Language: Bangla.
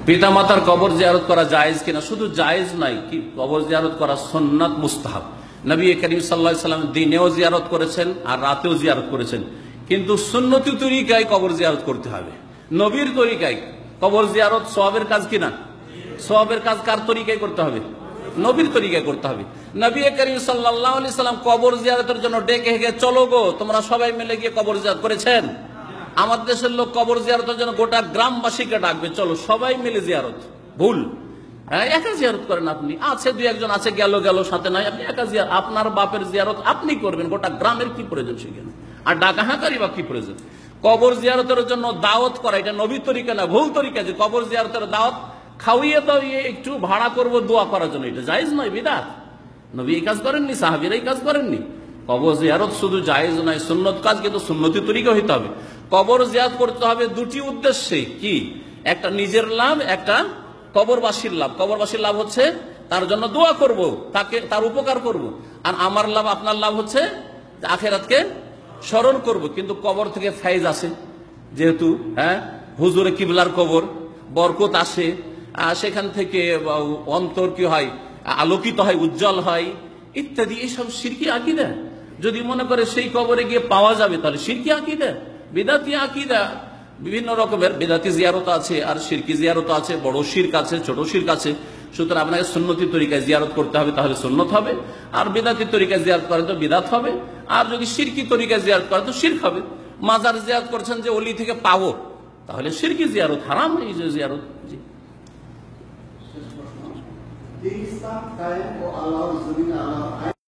পিতা মাতার কবর জিয়ারত করা জায়েজ কিনা? শুধু জায়েজ নাই, কি কবর জিয়ারত করা সুন্নাত, মুস্তাহাব। নবী করিম সাল্লাল্লাহু আলাইহি ওয়াসাল্লাম দিনেও জিয়ারত করেছেন আর রাতেও জিয়ারত করেছেন, কিন্তু সুন্নতি তরিকায় কবর জিয়ারত করতে হবে। নবীর তরিকায় কবর জিয়ারত সওয়াবের কাজ কিনা? সওয়াবের কাজ কার তরিকায় করতে হবে? নবীর তরিকায় করতে হবে। নবী করিম সাল্লাল্লাহু আলাইহি ওয়াসাল্লাম কবর জিয়ারতের জন্য ডেকে হেগে চলো গো তোমরা সবাই মিলে গিয়ে কবর জিয়ারত করেছেন? আমাদের দেশের লোক কবর জিয়ারতের জন্য গোটা গ্রামবাসীকে ডাকবে, চলো সবাই মিলে জিয়ারত। ভুল। হ্যাঁ, একা জিয়ারত করেন আপনি, আছে দুই একজন আছে, গেল সাথে নাই, আপনি একা জিয়ারত, আপনার বাপের জিয়ারত আপনি করবেন, গোটা গ্রামের কি প্রয়োজন সেখানে? আর ডাকা হাঁকারি বা কি প্রয়োজন? কবর জিয়ারতের জন্য দাওয়াত করা এটা নবীর তরিকা না, ভুল তরিকা। যে কবর জিয়ারতের দাওয়াত খাওয়িয়ে দাও একটু ভাড়া করবো দোয়া করার জন্য, এটা জায়েজ নয়, বিদআত। নবী এই কাজ করেননি, সাহাবীরা এই কাজ করেননি। কবর জিয়ারত শুধু জায়েজ নয়, সুন্নত কাজ, কিন্তু সুন্নতি তরিকা হইতে হবে। কবর জিয়ারত করতে হবে দুটি উদ্দেশ্যে। কি? একটা নিজের লাভ, একটা কবরবাসীর লাভ। কবরবাসীর লাভ হচ্ছে তার জন্য দোয়া করব, তাকে তার উপকার করব। আর আমার লাভ, আপনার লাভ হচ্ছে আখিরাতকে স্মরণ করব। কিন্তু কবর থেকে ফাইজ আসে, যেহেতু হুজুরে কিবলার কবর, বরকত আসে, সেখান থেকে অন্তর কি হয়, আলোকিত হয়, উজ্জ্বল হয় ইত্যাদি। এইসব শিরকি আকীদা। যদি মনে করে সেই কবরে গিয়ে পাওয়া যাবে, তাহলে শিরকি আকীদা, বিদআতি আকীদা। বিভিন্ন রকমের বিদআতি জিয়ারত আছে আর শিরকি জিয়ারত আছে, বড় শিরক আছে, ছোট শিরক আছে। সুতরাং আপনাকে সুন্নতি তরিকায় জিয়ারত করতে হবে, তাহলে সুন্নত হবে। আর বিদআতি তরিকায় জিয়ারত করেন তো বিদআত হবে। আর যদি শিরকি তরিকায় জিয়ারত করেন তো শিরক হবে। মাজার জিয়ারত করছেন যে ওলি থেকে পাবো, তাহলে শিরকি জিয়ারত, হারাম এই যে জিয়ারত। জি, ইসলাম কায়েম ও আল্লাহর জমিনে আল্লাহর